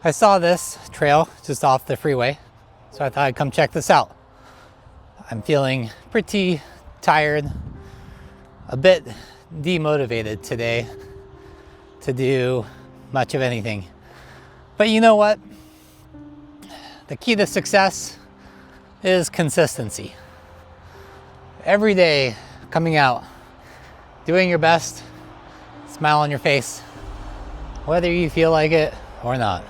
I saw this trail just off the freeway, so I thought I'd come check this out. I'm feeling pretty tired, a bit demotivated today to do much of anything. But you know what? The key to success is consistency. Every day coming out, doing your best, smile on your face, whether you feel like it or not.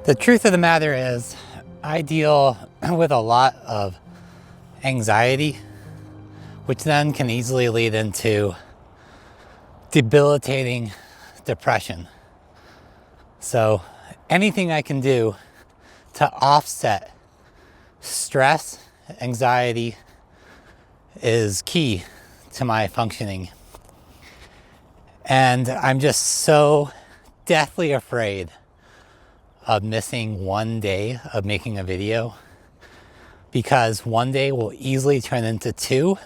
The truth of the matter is, I deal with a lot of anxiety, which then can easily lead into debilitating depression. So anything I can do to offset stress, anxiety is key to my functioning. And I'm just so deathly afraid of missing one day of making a video, because one day will easily turn into 2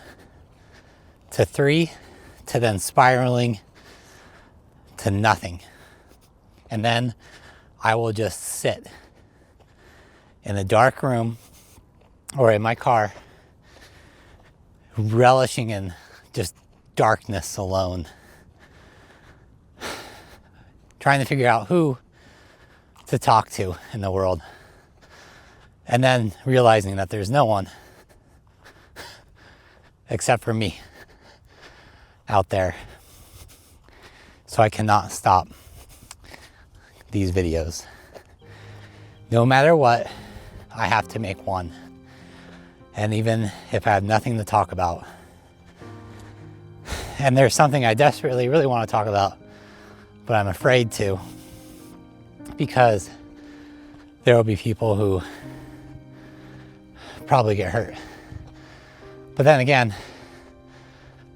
to 3 to then spiraling to nothing. And then I will just sit in a dark room or in my car, relishing in just darkness alone, trying to figure out who to talk to in the world, and then realizing that there's no one except for me out there. So I cannot stop these videos. No matter what, I have to make one. And even if I have nothing to talk about, and there's something I desperately really want to talk about, but I'm afraid to, because there will be people who probably get hurt. But then again,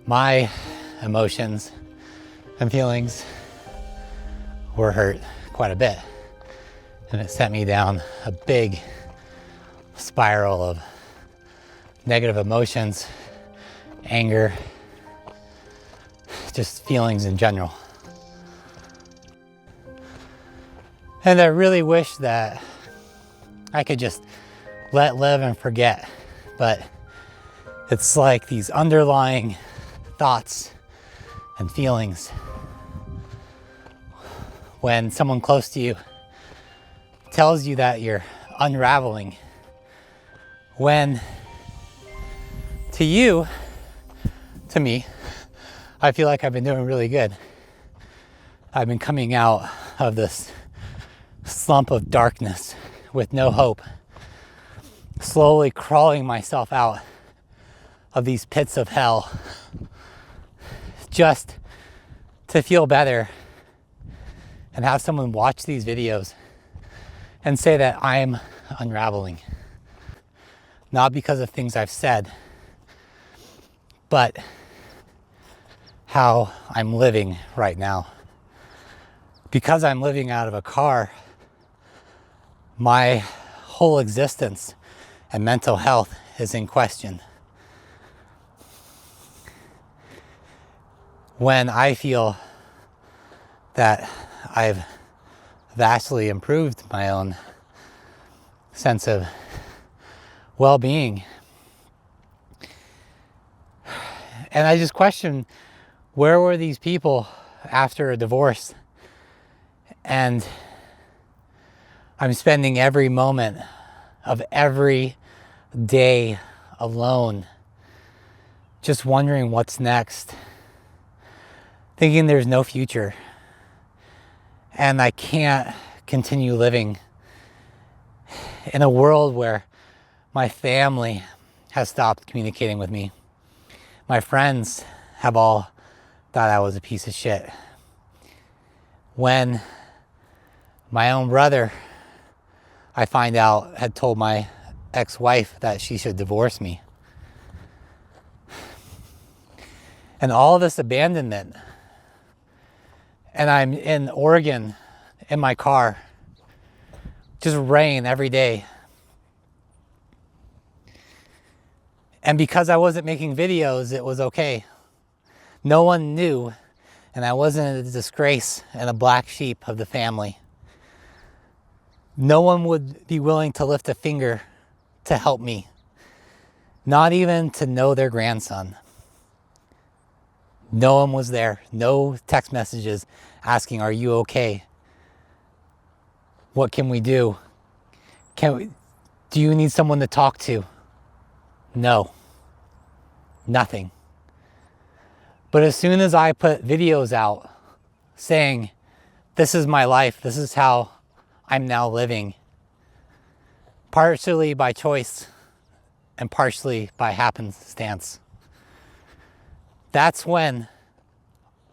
my emotions and feelings were hurt quite a bit, and it sent me down a big spiral of negative emotions, anger, just feelings in general. And I really wish that I could just let live and forget, but it's like these underlying thoughts and feelings. When someone close to you tells you that you're unraveling, when to you, to me, I feel like I've been doing really good. I've been coming out of this slump of darkness with no hope, slowly crawling myself out of these pits of hell just to feel better and have someone watch these videos and say that I'm unraveling. Not because of things I've said, but how I'm living right now. Because I'm living out of a car, my whole existence and mental health is in question. When I feel that I've vastly improved my own sense of well-being, and I just question, where were these people after a divorce? And I'm spending every moment of every day alone, just wondering what's next, thinking there's no future, and I can't continue living in a world where my family has stopped communicating with me. My friends have all thought I was a piece of shit. When my own brother, I find out, had told my ex-wife that she should divorce me. And all this abandonment. And I'm in Oregon in my car, just rain every day. And because I wasn't making videos, it was okay. No one knew, and I wasn't a disgrace and a black sheep of the family. No one would be willing to lift a finger to help me, not even to know their grandson. No one was there. No text messages asking, "Are you okay? What can we do? Do you need someone to talk to?" No, nothing. But as soon as I put videos out saying, "This is my life, this is how I'm now living," partially by choice and partially by happenstance, that's when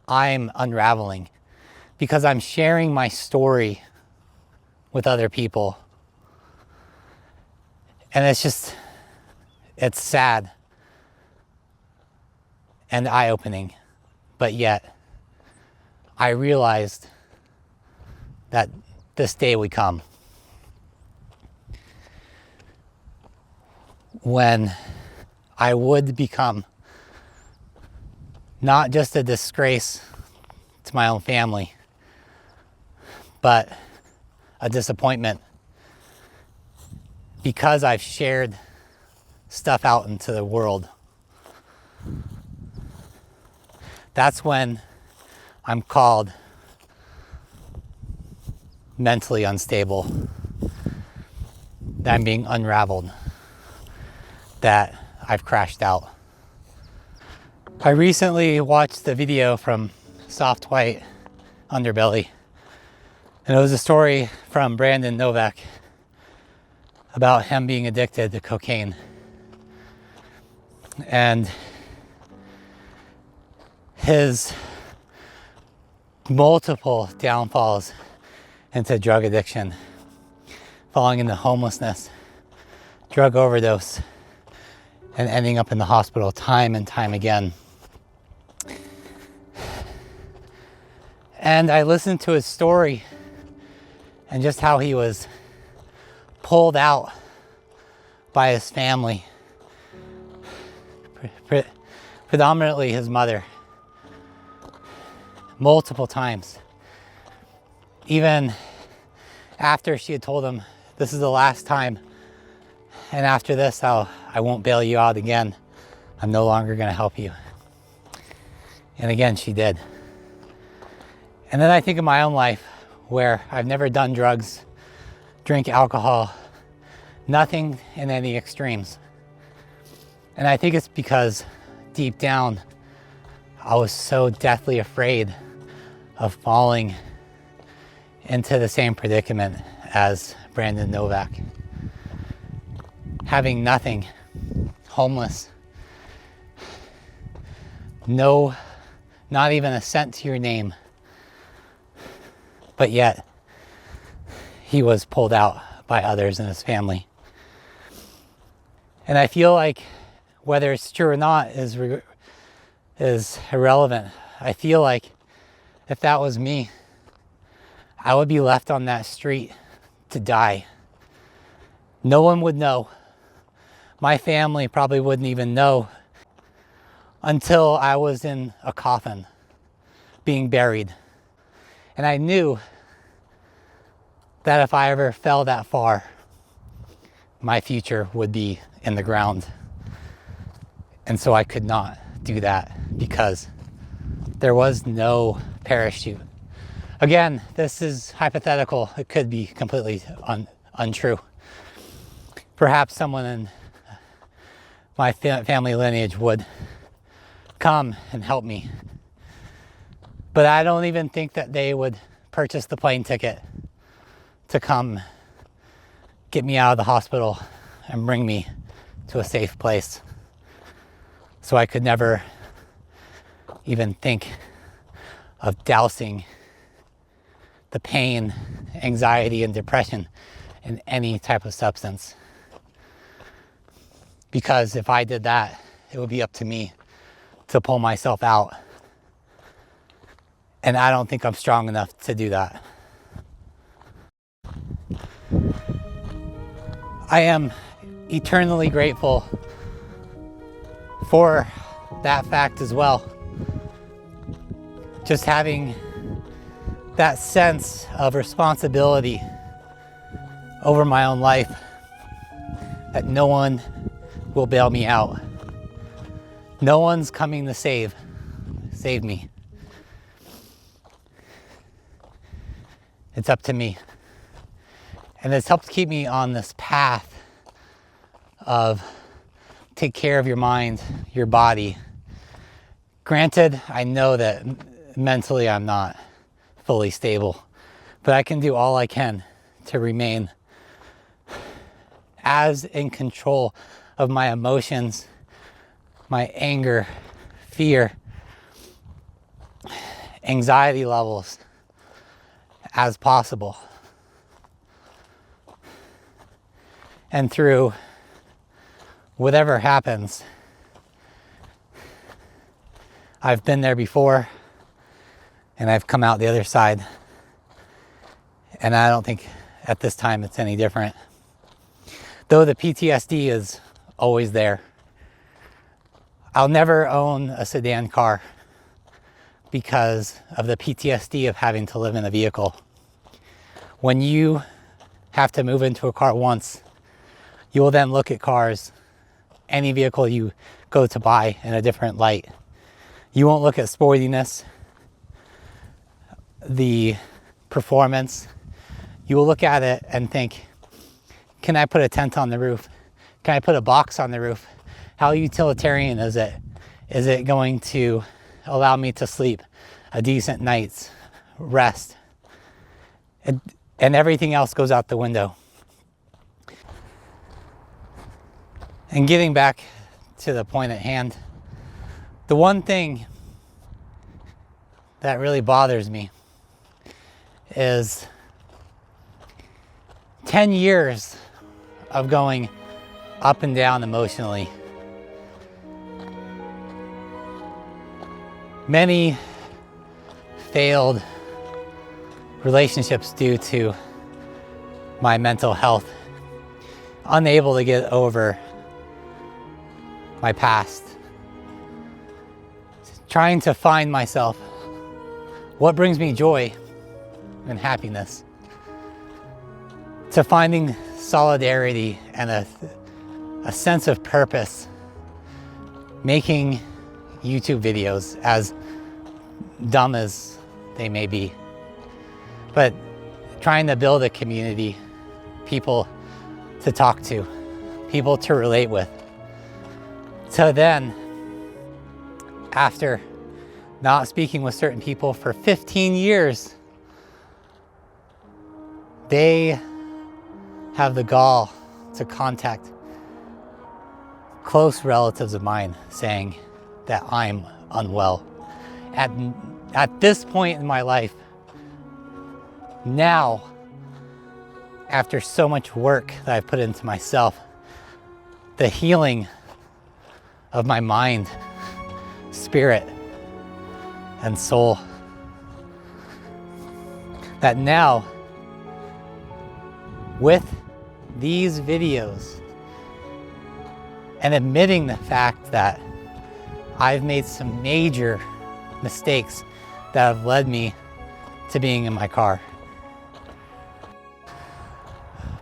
I'm unraveling, because I'm sharing my story with other people. And it's sad and eye-opening, but yet I realized that this day would come when I would become not just a disgrace to my own family, but a disappointment, because I've shared stuff out into the world. That's when I'm called mentally unstable, that I'm being unraveled, that I've crashed out. I recently watched the video from Soft White Underbelly, and it was a story from Brandon Novak about him being addicted to cocaine. And his multiple downfalls into drug addiction, falling into homelessness, drug overdose, and ending up in the hospital time and time again. And I listened to his story and just how he was pulled out by his family, predominantly his mother, multiple times. Even after she had told him, "This is the last time, and after this I won't bail you out again. I'm no longer going to help you." And again, she did. And then I think of my own life, where I've never done drugs, drink alcohol, nothing in any extremes. And I think it's because deep down, I was so deathly afraid of falling into the same predicament as Brandon Novak. Having nothing, homeless, no, not even a cent to your name. But yet, he was pulled out by others in his family. And I feel like whether it's true or not is irrelevant. I feel like if that was me, I would be left on that street to die. No one would know. My family probably wouldn't even know until I was in a coffin, being buried. And I knew that if I ever fell that far, my future would be in the ground. And so I could not do that because there was no parachute. Again, this is hypothetical. It could be completely untrue. Perhaps someone in my family lineage would come and help me. But I don't even think that they would purchase the plane ticket to come get me out of the hospital and bring me to a safe place. So I could never even think of dousing the pain, anxiety, and depression in any type of substance. Because if I did that, it would be up to me to pull myself out. And I don't think I'm strong enough to do that. I am eternally grateful for that fact as well. Just having that sense of responsibility over my own life that no one will bail me out. No one's coming to save me. It's up to me. And it's helped keep me on this path of take care of your mind, your body. Granted, I know that mentally I'm not fully stable, but I can do all I can to remain as in control of my emotions, my anger, fear, anxiety levels as possible. And through whatever happens, I've been there before and I've come out the other side. And I don't think at this time it's any different. Though the PTSD is always there. I'll never own a sedan car because of the PTSD of having to live in a vehicle. When you have to move into a car once, you will then look at cars, any vehicle you go to buy, in a different light. You won't look at sportiness, the performance. You will look at it and think, can I put a tent on the roof? Can I put a box on the roof? How utilitarian is it? Is it going to allow me to sleep a decent night's rest? And everything else goes out the window. And getting back to the point at hand, the one thing that really bothers me is 10 years of going up and down emotionally. Many failed relationships due to my mental health, unable to get over my past, trying to find myself, what brings me joy and happiness, to finding solidarity and a sense of purpose, making YouTube videos, as dumb as they may be, but trying to build a community, people to talk to, people to relate with. So then, after not speaking with certain people for 15 years, they have the gall to contact close relatives of mine saying that I'm unwell. At this point in my life, now, after so much work that I've put into myself, the healing of my mind, spirit, and soul, that now, with these videos and admitting the fact that I've made some major mistakes that have led me to being in my car.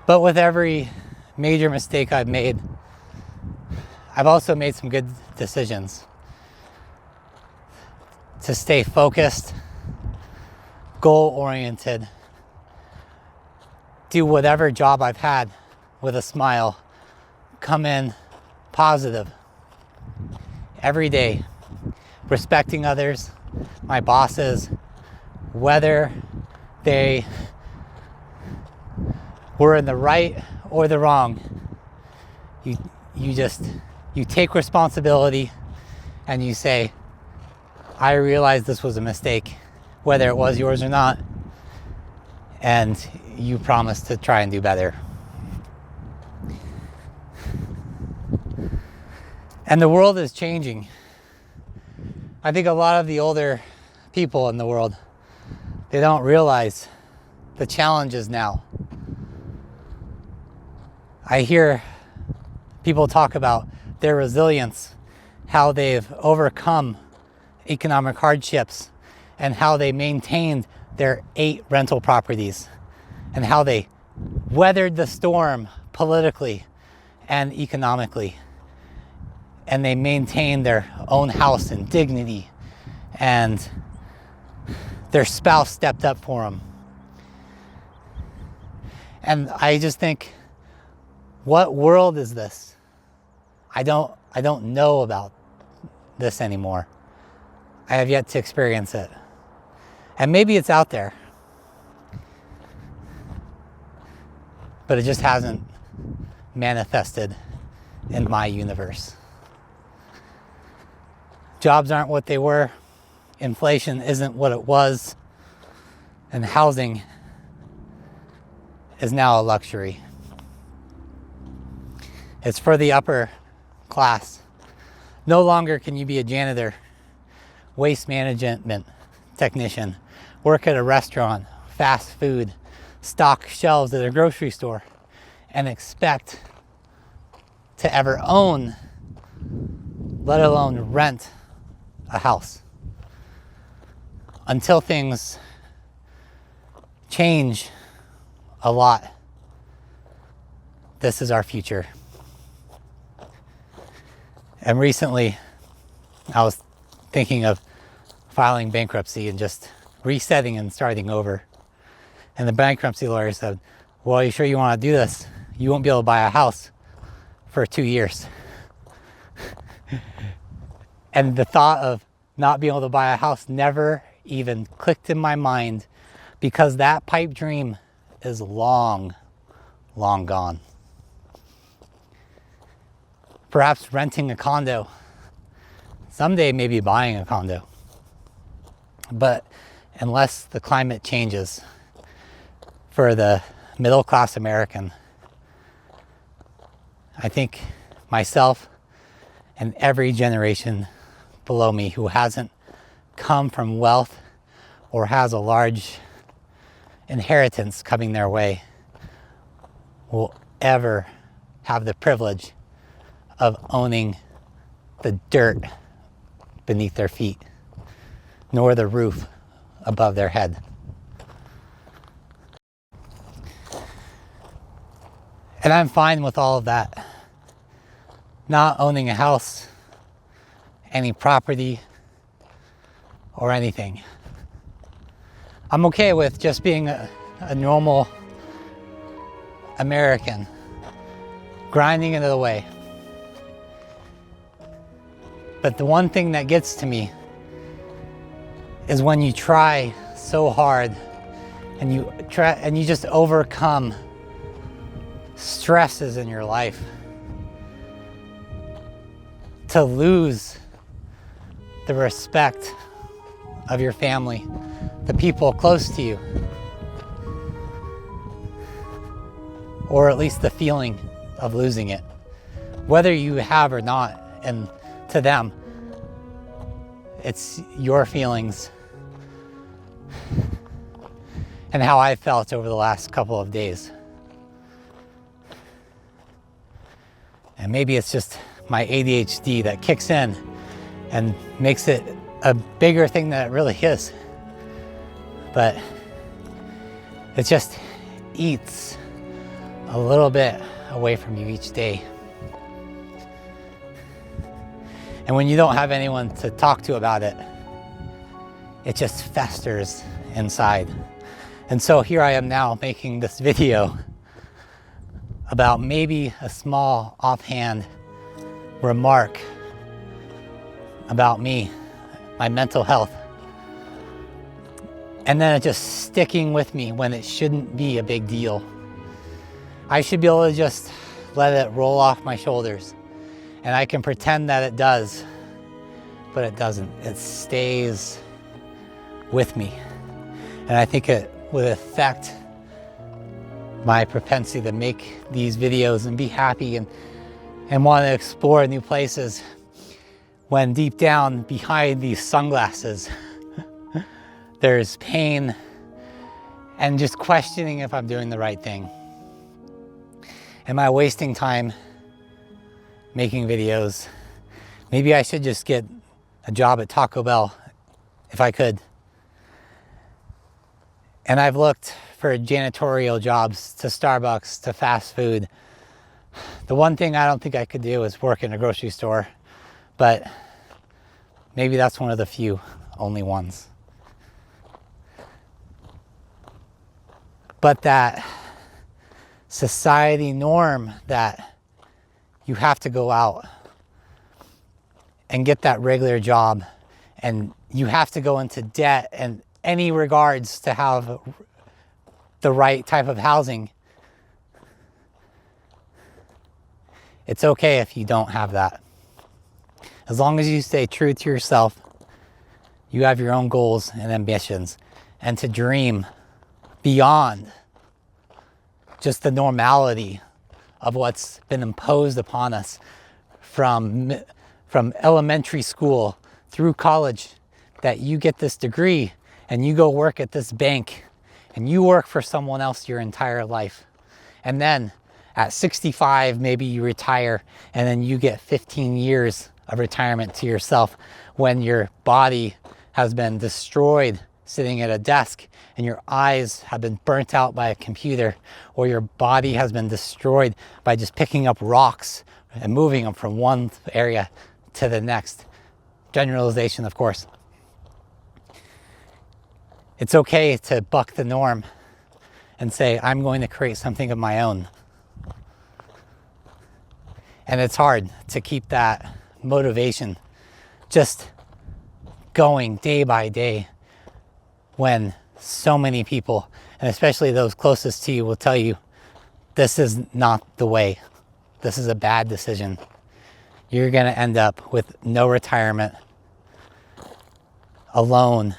But with every major mistake I've made, I've also made some good decisions to stay focused, goal-oriented, do whatever job I've had with a smile, come in positive every day, respecting others, my bosses, whether they were in the right or the wrong. You take responsibility and you say, I realize this was a mistake, whether it was yours or not, and you promise to try and do better. And the world is changing. I think a lot of the older people in the world, they don't realize the challenges now. I hear people talk about their resilience, how they've overcome economic hardships, and how they maintained their 8 rental properties, and how they weathered the storm politically and economically, and they maintained their own house and dignity, and their spouse stepped up for them. And I just think, what world is this? I don't know about this anymore. I have yet to experience it. And maybe it's out there, but it just hasn't manifested in my universe. Jobs aren't what they were. Inflation isn't what it was. And housing is now a luxury. It's for the upper class. No longer can you be a janitor, waste management technician, work at a restaurant, fast food, stock shelves at a grocery store, and expect to ever own, let alone rent, a house. Until things change a lot, this is our future. And recently, I was thinking of filing bankruptcy and just resetting and starting over. And the bankruptcy lawyer said, well, are you sure you want to do this? You won't be able to buy a house for 2 years. And the thought of not being able to buy a house never even clicked in my mind, because that pipe dream is long, long gone. Perhaps renting a condo. Someday maybe buying a condo. But unless the climate changes for the middle class American, I think myself and every generation below me who hasn't come from wealth or has a large inheritance coming their way will ever have the privilege of owning the dirt beneath their feet, nor the roof above their head. And I'm fine with all of that. Not owning a house, any property, or anything. I'm okay with just being a normal American, grinding into the way. But the one thing that gets to me is when you try so hard and you just overcome stresses in your life to lose the respect of your family, the people close to you, or at least the feeling of losing it, whether you have or not. And to them, it's your feelings and how I felt over the last couple of days. And maybe it's just my ADHD that kicks in and makes it a bigger thing than it really is. But it just eats a little bit away from you each day. And when you don't have anyone to talk to about it, it just festers inside. And so here I am now making this video about maybe a small offhand remark about me, my mental health, and then it just sticking with me when it shouldn't be a big deal. I should be able to just let it roll off my shoulders, and I can pretend that it does, but it doesn't. It stays with me, and I think it would affect my propensity to make these videos and be happy and want to explore new places, when deep down behind these sunglasses there's pain and just questioning if I'm doing the right thing. Am I wasting time making videos? Maybe I should just get a job at Taco Bell if I could. And I've looked for janitorial jobs to Starbucks to fast food. The one thing I don't think I could do is work in a grocery store, but maybe that's one of the few only ones. But that society norm that you have to go out and get that regular job, and you have to go into debt in any regards to have the right type of housing. It's okay if you don't have that. As long as you stay true to yourself, you have your own goals and ambitions, and to dream beyond just the normality of what's been imposed upon us from elementary school through college, that you get this degree and you go work at this bank and you work for someone else your entire life. And then at 65, maybe you retire, and then you get 15 years of retirement to yourself when your body has been destroyed sitting at a desk and your eyes have been burnt out by a computer, or your body has been destroyed by just picking up rocks and moving them from one area to the next. Generalization, of course. It's okay to buck the norm and say, I'm going to create something of my own. And it's hard to keep that motivation just going day by day when so many people, and especially those closest to you, will tell you this is not the way. This is a bad decision. You're going to end up with no retirement, alone,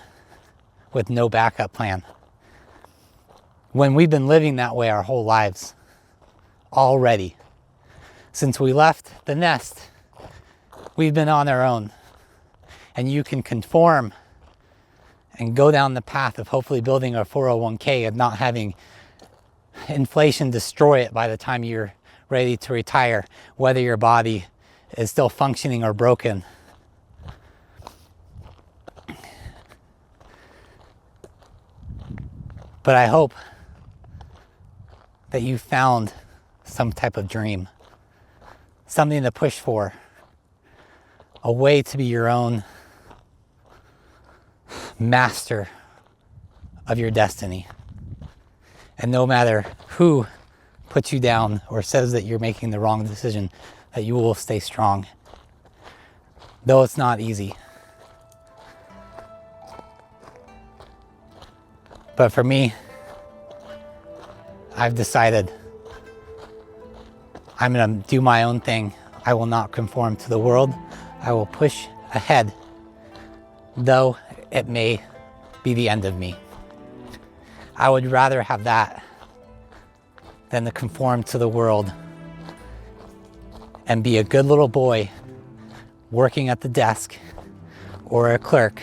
with no backup plan. When we've been living that way our whole lives already. Since we left the nest, we've been on our own. And you can conform and go down the path of hopefully building a 401k and not having inflation destroy it by the time you're ready to retire, whether your body is still functioning or broken. But I hope that you found some type of dream, something to push for, a way to be your own master of your destiny. And no matter who puts you down or says that you're making the wrong decision, that you will stay strong. Though it's not easy. But for me, I've decided I'm going to do my own thing. I will not conform to the world. I will push ahead, though it may be the end of me. I would rather have that than to conform to the world and be a good little boy working at the desk or a clerk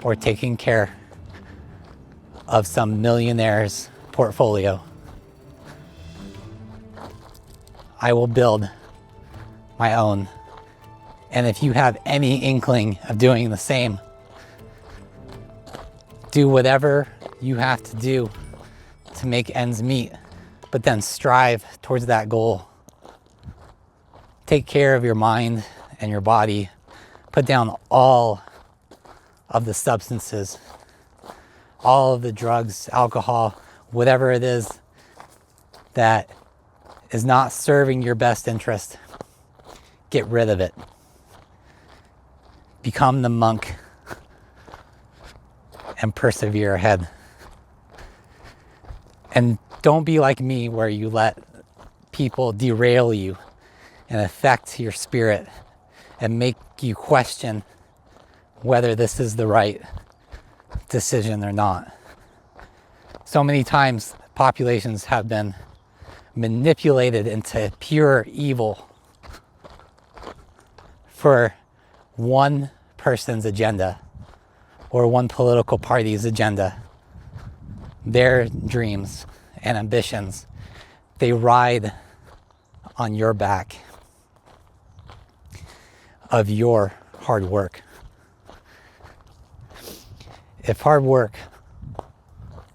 or taking care of some millionaire's portfolio. I will build my own. And if you have any inkling of doing the same, do whatever you have to do to make ends meet, but then strive towards that goal. Take care of your mind and your body. Put down all of the substances, all of the drugs, alcohol, whatever it is that is not serving your best interest. Get rid of it. Become the monk and persevere ahead. And don't be like me, where you let people derail you and affect your spirit and make you question whether this is the right decision or not. So many times populations have been manipulated into pure evil for one person's agenda or one political party's agenda. Their dreams and ambitions, they ride on your back of your hard work. If hard work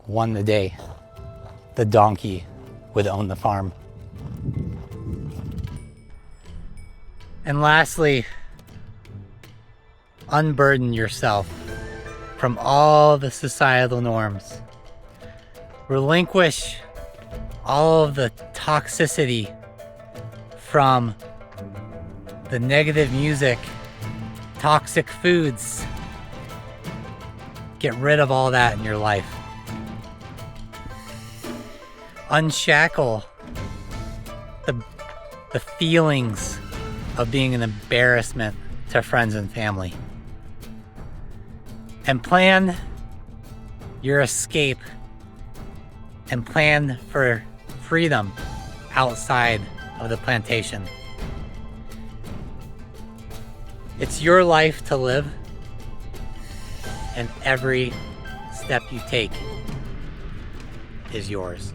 One the day the donkey would own the farm. And lastly, unburden yourself from all the societal norms. Relinquish all of the toxicity from the negative music, toxic foods. Get rid of all that in your life. Unshackle the feelings of being an embarrassment to friends and family. And plan your escape and plan for freedom outside of the plantation. It's your life to live, and every step you take is yours.